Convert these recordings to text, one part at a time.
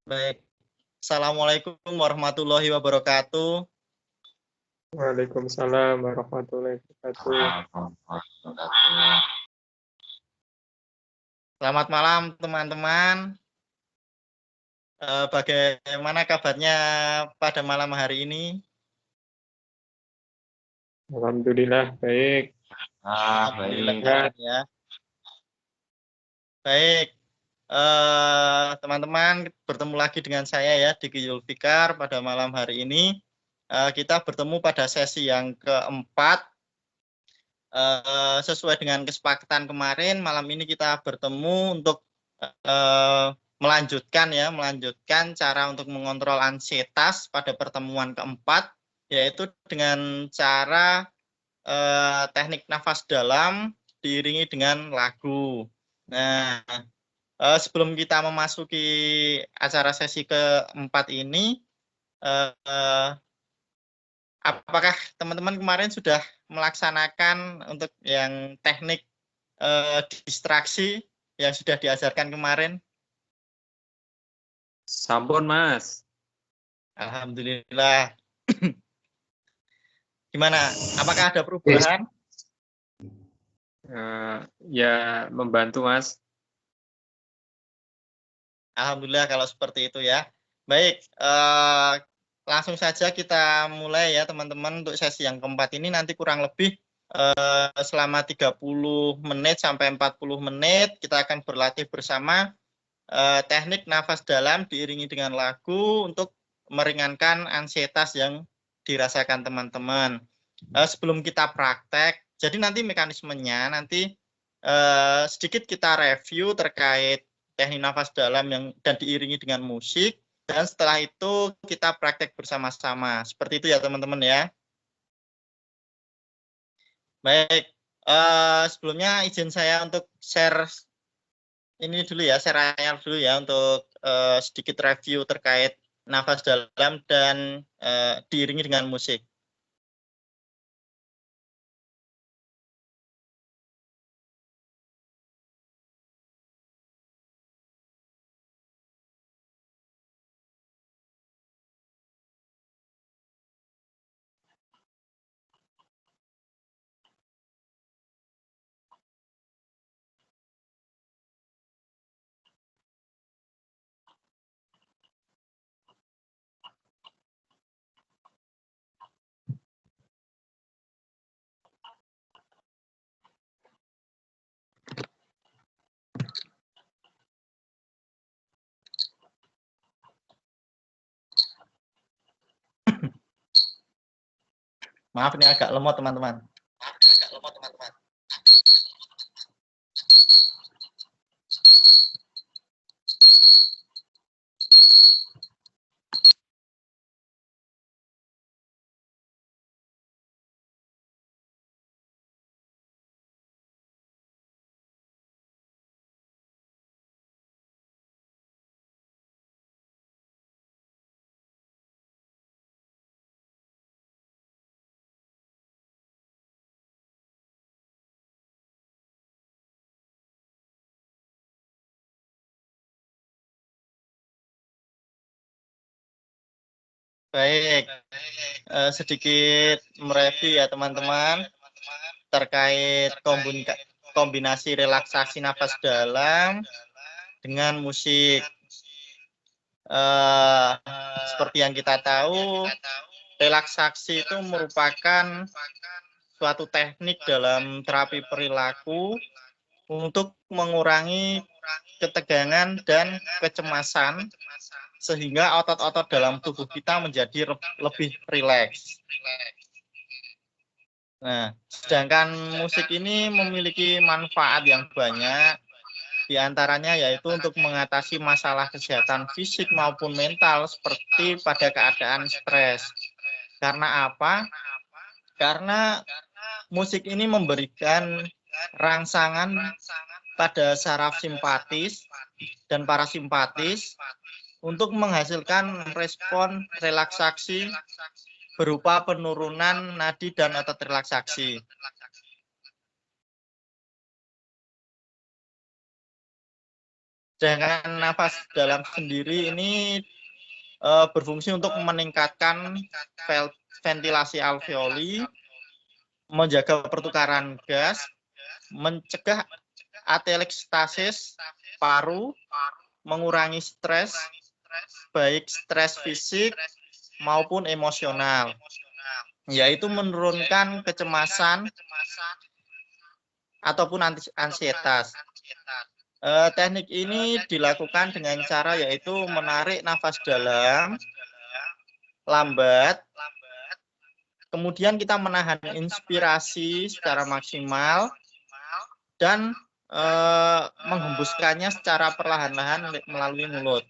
Baik. Assalamualaikum warahmatullahi wabarakatuh. Waalaikumsalam warahmatullahi wabarakatuh. Selamat malam teman-teman. Bagaimana kabarnya pada malam hari ini? Alhamdulillah baik. Alhamdulillah Baik. ya. Baik. Teman-teman, bertemu lagi dengan saya ya, Diki Zulfikar. Pada malam hari ini kita bertemu pada sesi yang keempat. Sesuai dengan kesepakatan kemarin, malam ini kita bertemu untuk melanjutkan cara untuk mengontrol ansietas pada pertemuan keempat, yaitu dengan cara teknik nafas dalam diiringi dengan lagu. Nah, sebelum kita memasuki acara sesi keempat ini, apakah teman-teman kemarin sudah melaksanakan untuk yang teknik distraksi yang sudah diajarkan kemarin? Sampun, Mas. Alhamdulillah. Gimana? Apakah ada perubahan? Ya, membantu, Mas. Alhamdulillah kalau seperti itu ya. Baik, langsung saja kita mulai ya teman-teman. Untuk sesi yang keempat ini nanti kurang lebih selama 30 menit sampai 40 menit kita akan berlatih bersama teknik nafas dalam diiringi dengan lagu untuk meringankan ansietas yang dirasakan teman-teman. Sebelum kita praktek, jadi nanti mekanismenya nanti sedikit kita review terkait teknik nafas dalam dan diiringi dengan musik, dan setelah itu kita praktek bersama-sama. Seperti itu ya teman-teman ya. Baik, sebelumnya izin saya untuk share ini dulu ya, share layar dulu ya untuk sedikit review terkait nafas dalam dan diiringi dengan musik. Maaf ini agak lemot teman-teman. Baik, sedikit mereview ya teman-teman terkait kombinasi relaksasi nafas dalam dengan musik. Seperti yang kita tahu, relaksasi itu merupakan suatu teknik dalam terapi perilaku untuk mengurangi ketegangan dan kecemasan sehingga otot-otot dalam tubuh kita menjadi lebih rileks. Nah, sedangkan musik ini memiliki manfaat yang banyak, diantaranya yaitu untuk mengatasi masalah kesehatan fisik maupun mental seperti pada keadaan stres. Karena apa? Karena musik ini memberikan rangsangan pada saraf simpatis dan parasimpatis untuk menghasilkan respon relaksasi berupa penurunan nadi dan otot relaksasi. Sedangkan nafas dalam sendiri ini berfungsi untuk meningkatkan ventilasi alveoli, menjaga pertukaran gas, mencegah atelektasis paru, mengurangi stres, baik stres fisik maupun emosional, yaitu menurunkan kecemasan ataupun ansietas. Teknik ini dilakukan dengan cara yaitu menarik nafas dalam, lambat, kemudian kita menahan inspirasi secara maksimal, dan menghembuskannya secara perlahan-lahan melalui mulut.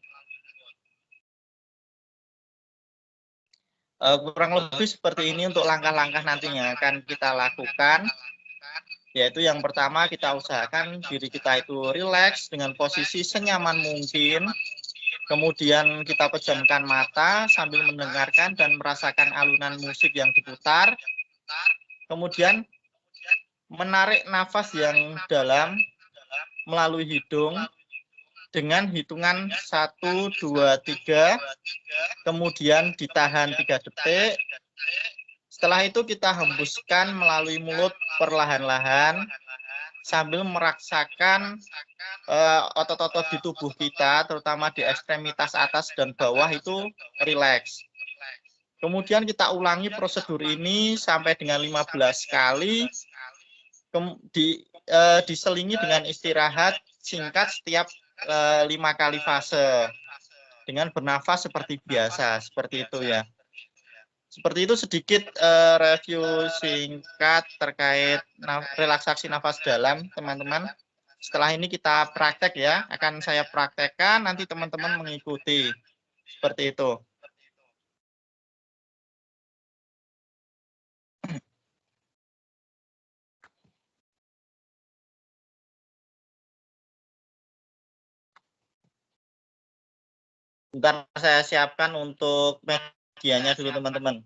Kurang lebih seperti ini untuk langkah-langkah nantinya akan kita lakukan. Yaitu yang pertama kita usahakan diri kita itu rileks dengan posisi senyaman mungkin. Kemudian kita pejamkan mata sambil mendengarkan dan merasakan alunan musik yang diputar. Kemudian menarik nafas yang dalam melalui hidung dengan hitungan 1, 2, 3. Kemudian ditahan 3 detik. Setelah itu kita hembuskan melalui mulut perlahan-lahan sambil meraksakan otot-otot di tubuh kita, terutama di ekstremitas atas dan bawah itu rileks. Kemudian kita ulangi prosedur ini sampai dengan 15 kali, diselingi dengan istirahat singkat setiap 5 kali fase, dengan bernafas seperti biasa, seperti itu ya. Seperti itu sedikit review singkat terkait relaksasi nafas dalam, teman-teman. Setelah ini kita praktek ya, akan saya praktekkan, nanti teman-teman mengikuti. Seperti itu. Bentar saya siapkan untuk medianya dulu, teman-teman.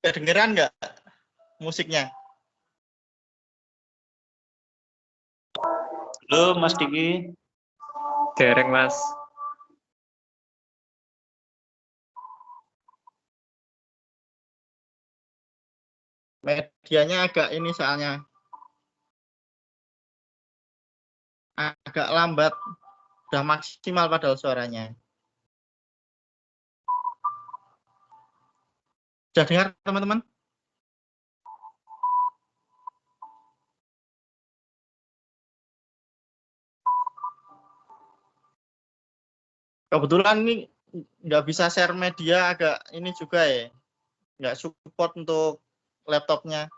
Kedengeran nggak musiknya? Halo Mas Diki. Dereng, Mas. Medianya agak ini soalnya. Agak lambat. Udah maksimal padahal suaranya. Sudah dengar, teman-teman? Kebetulan ini nggak bisa share media, agak ini juga ya. Nggak support untuk laptopnya.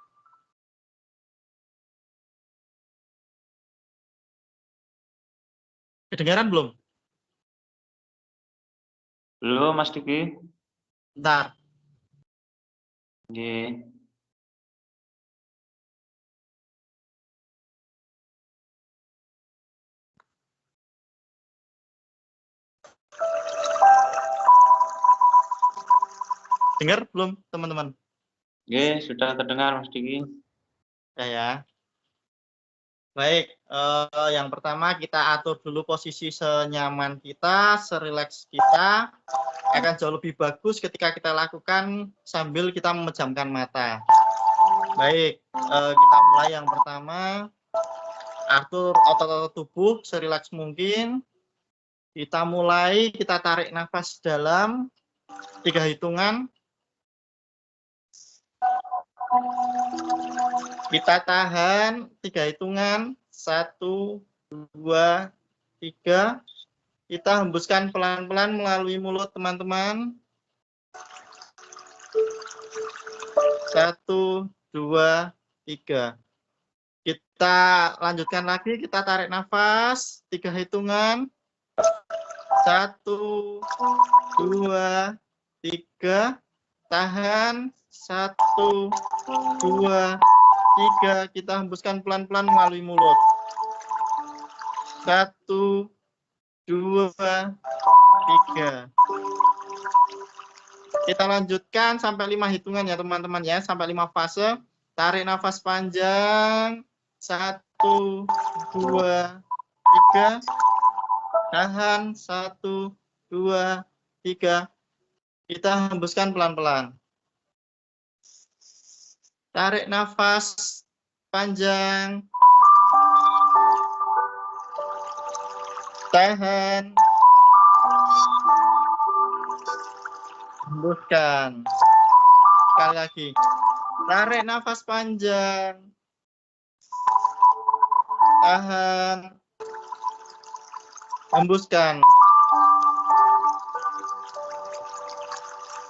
Kedengaran belum? Halo Mas Diki. Bentar. Oke. Dengar belum, teman-teman? Oke, sudah terdengar Mas Diki. Ya. Baik, yang pertama kita atur dulu posisi senyaman kita, serileks kita. Akan jauh lebih bagus ketika kita lakukan sambil kita memejamkan mata. Baik, kita mulai yang pertama. atur otot-otot tubuh serilaks mungkin. Kita mulai, kita tarik nafas dalam 3 hitungan. Kita tahan 3 hitungan. 1, 2, 3. Kita hembuskan pelan-pelan melalui mulut teman-teman. 1, 2, 3. Kita lanjutkan lagi, kita tarik nafas 3 hitungan. 1, 2, 3. Tahan. 1, 2, 3. Kita hembuskan pelan-pelan melalui mulut. 1, 2, 3. Kita lanjutkan sampai 5 hitungan ya teman-teman ya, sampai 5 fase. Tarik nafas panjang. 1, 2, 3. Tahan. 1, 2, 3. Kita hembuskan pelan-pelan. Tarik nafas panjang. Tahan. Hembuskan. Sekali lagi. Tarik nafas panjang. Tahan. Hembuskan.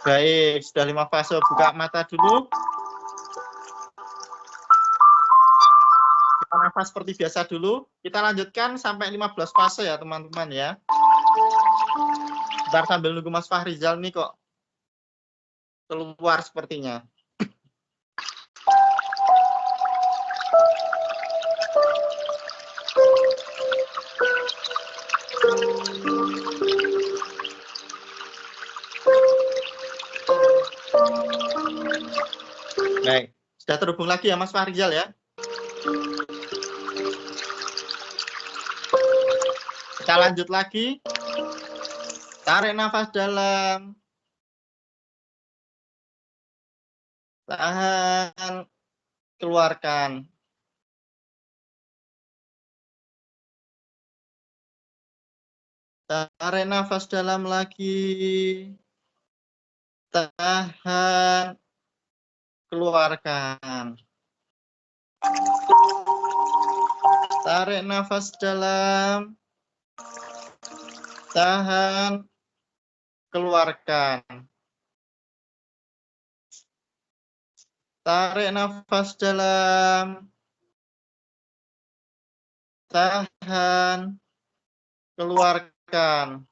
Baik, sudah 5 fase. Buka mata dulu. Kita nafas seperti biasa dulu. Kita lanjutkan sampai 15 fase ya teman-teman ya. Bentar sambil nunggu Mas Fahrizal nih kok keluar sepertinya. Baik, sudah terhubung lagi ya Mas Fahrizal ya. Kita lanjut lagi. Tarik nafas dalam. Tahan. Keluarkan. Tarik nafas dalam lagi. Tahan. Keluarkan. Tarik nafas dalam. Tahan. Keluarkan. Tarik nafas dalam. Tahan. Keluarkan.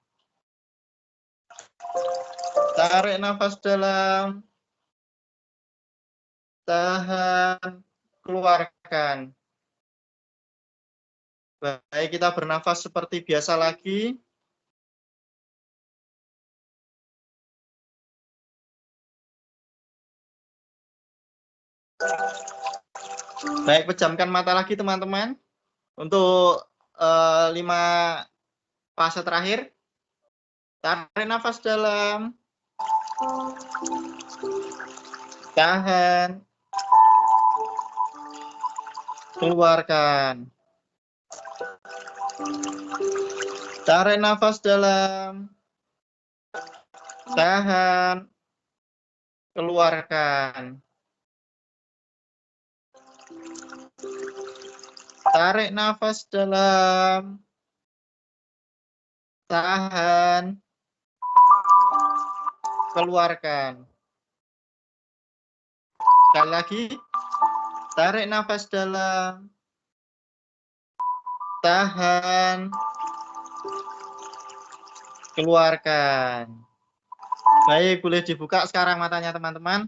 Tarik nafas dalam. Tahan. Keluarkan. Baik, kita bernafas seperti biasa lagi. Baik, pejamkan mata lagi teman-teman. Untuk 5 fase terakhir. Tarik nafas dalam. Tahan. Keluarkan. Tarik nafas dalam. Tahan. Keluarkan. Tarik nafas dalam. Tahan. Keluarkan. Sekali lagi. Tarik nafas dalam. Tahan. Keluarkan. Baik, boleh dibuka sekarang matanya teman-teman.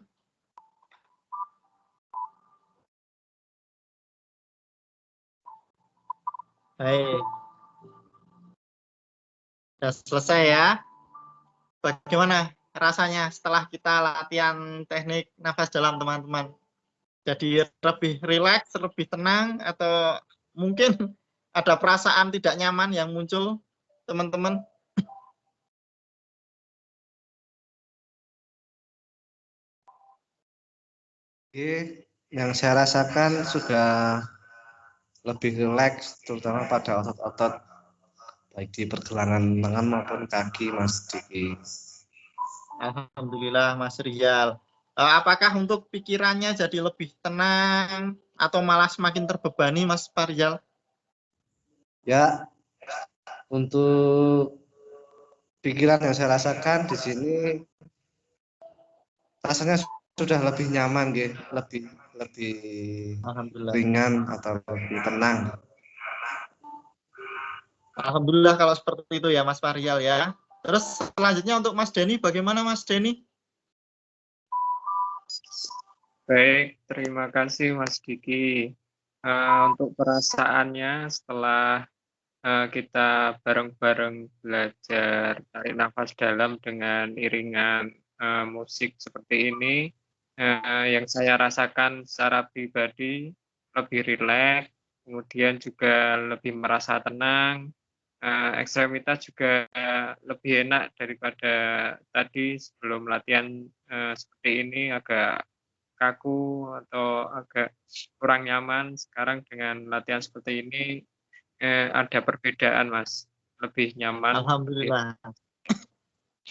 Baik. Sudah selesai ya. Bagaimana rasanya setelah kita latihan teknik nafas dalam teman-teman? Jadi lebih rileks, lebih tenang, atau mungkin ada perasaan tidak nyaman yang muncul teman-teman? Oke, yang saya rasakan sudah lebih rileks, terutama pada otot-otot baik di pergelangan tangan maupun kaki, Mas Diki. Alhamdulillah Mas Rizal. Apakah untuk pikirannya jadi lebih tenang atau malah semakin terbebani Mas Farizal? Ya, untuk pikiran yang saya rasakan di sini rasanya sudah lebih nyaman, lebih Alhamdulillah. ringan atau lebih tenang. Alhamdulillah kalau seperti itu ya Mas Farizal ya. Terus selanjutnya untuk Mas Denny, bagaimana Mas Denny? Baik, terima kasih Mas Diki. Untuk perasaannya setelah kita bareng-bareng belajar tarik nafas dalam dengan iringan musik seperti ini, yang saya rasakan secara pribadi lebih rileks, kemudian juga lebih merasa tenang, ekstremitas juga lebih enak daripada tadi sebelum latihan seperti ini agak kaku atau agak kurang nyaman. Sekarang dengan latihan seperti ini ada perbedaan, Mas. Lebih nyaman. Alhamdulillah.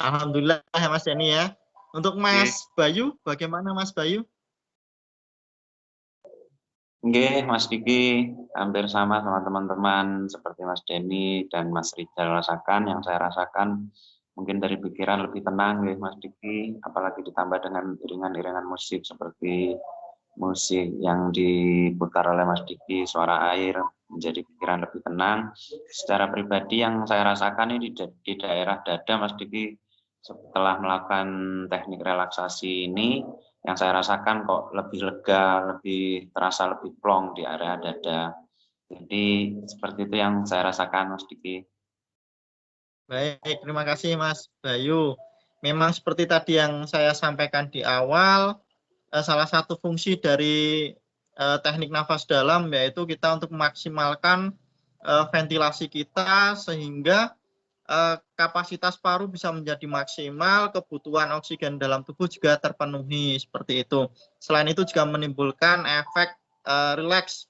Alhamdulillah ya Mas Denny ya. Untuk Mas Bayu, bagaimana Mas Bayu? Oke, Mas Diki, hampir sama teman-teman seperti Mas Denny dan Mas Rizal rasakan. Yang saya rasakan mungkin dari pikiran lebih tenang, Mas Diki, apalagi ditambah dengan iringan-iringan musik seperti musik yang diputar oleh Mas Diki, suara air, menjadi pikiran lebih tenang. Secara pribadi yang saya rasakan ini di daerah dada, Mas Diki, setelah melakukan teknik relaksasi ini, yang saya rasakan kok lebih lega, lebih terasa lebih plong di area dada. Jadi seperti itu yang saya rasakan, Mas Diki. Baik, terima kasih Mas Bayu. Memang seperti tadi yang saya sampaikan di awal, salah satu fungsi dari teknik nafas dalam yaitu kita untuk memaksimalkan ventilasi kita sehingga kapasitas paru bisa menjadi maksimal, kebutuhan oksigen dalam tubuh juga terpenuhi seperti itu. Selain itu juga menimbulkan efek rileks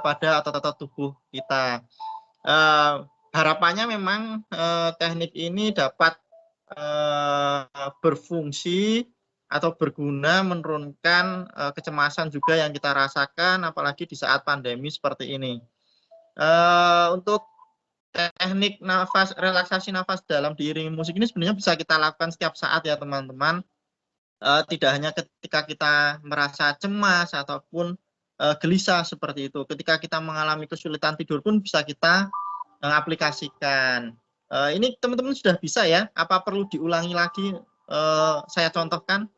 pada otot-otot tubuh kita. Harapannya memang teknik ini dapat berfungsi atau berguna menurunkan kecemasan juga yang kita rasakan, apalagi di saat pandemi seperti ini. Untuk teknik nafas, relaksasi nafas dalam diiringi musik ini sebenarnya bisa kita lakukan setiap saat ya teman-teman. Tidak hanya ketika kita merasa cemas ataupun gelisah seperti itu. Ketika kita mengalami kesulitan tidur pun bisa kita aplikasikan. Ini teman-teman sudah bisa ya? Apa perlu diulangi lagi? Saya contohkan.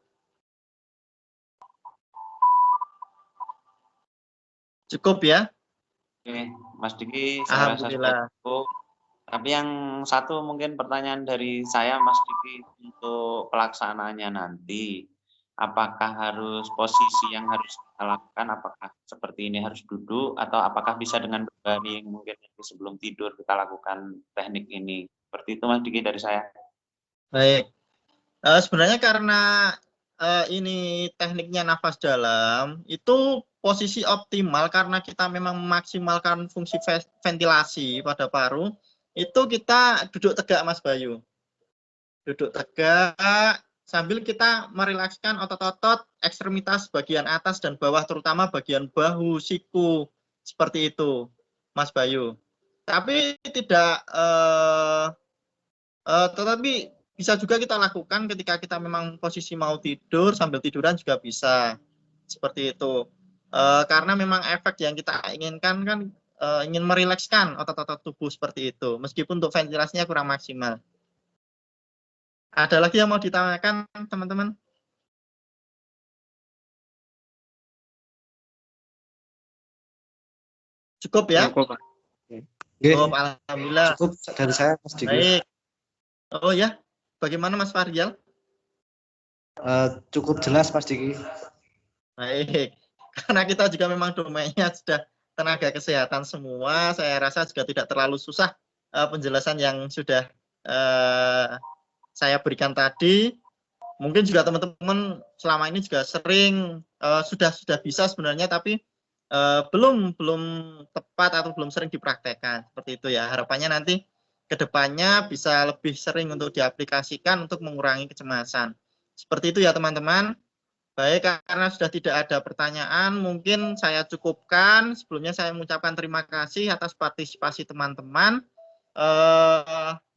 Cukup ya? Oke, Mas Diki, saya rasa sudah Alhamdulillah. cukup. Tapi yang satu mungkin pertanyaan dari saya, Mas Diki, untuk pelaksanaannya nanti, apakah harus posisi yang harus kita lakukan, apakah seperti ini harus duduk, atau apakah bisa dengan berbaring, mungkin sebelum tidur kita lakukan teknik ini. Seperti itu, Mas Diki, dari saya. Baik. Sebenarnya karena ini tekniknya nafas dalam, itu posisi optimal karena kita memang memaksimalkan fungsi ventilasi pada paru, itu kita duduk tegak Mas Bayu. Duduk tegak sambil kita merilekskan otot-otot ekstremitas bagian atas dan bawah, terutama bagian bahu, siku, seperti itu Mas Bayu. Tapi tidak tetapi bisa juga kita lakukan ketika kita memang posisi mau tidur, sambil tiduran juga bisa. Seperti itu. Karena memang efek yang kita inginkan kan ingin merilekskan otot-otot tubuh seperti itu. Meskipun untuk ventilasinya kurang maksimal. Ada lagi yang mau ditanyakan teman-teman? Cukup ya? Cukup, Pak. Cukup, alhamdulillah. Cukup dari saya, Mas Diki. Baik. Oh ya, bagaimana Mas Farizal? Cukup jelas, Mas Diki. Baik, karena kita juga memang domainnya sudah tenaga kesehatan semua, saya rasa juga tidak terlalu susah penjelasan yang sudah saya berikan tadi. Mungkin juga teman-teman selama ini juga sering sudah bisa sebenarnya, tapi belum tepat atau belum sering dipraktekkan. Seperti itu ya. Harapannya nanti ke depannya bisa lebih sering untuk diaplikasikan untuk mengurangi kecemasan. Seperti itu ya teman-teman. Baik, karena sudah tidak ada pertanyaan, mungkin saya cukupkan. Sebelumnya saya mengucapkan terima kasih atas partisipasi teman-teman.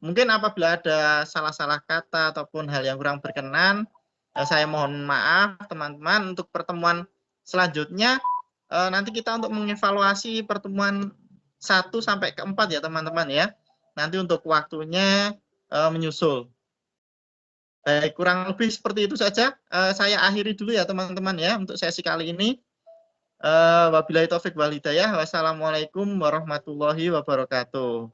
Mungkin apabila ada salah-salah kata ataupun hal yang kurang berkenan, saya mohon maaf teman-teman. Untuk pertemuan selanjutnya, nanti kita untuk mengevaluasi pertemuan 1 sampai ke 4 ya teman-teman ya. Nanti untuk waktunya menyusul. Baik, kurang lebih seperti itu saja. Saya akhiri dulu ya teman-teman ya untuk sesi kali ini. Wabillahi taufik wal hidayah. Wassalamualaikum warahmatullahi wabarakatuh.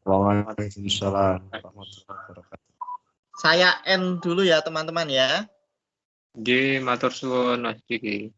Waalaikumsalam warahmatullahi wabarakatuh. Saya end dulu ya teman-teman ya. Nggih, matur suwun Mas Diki.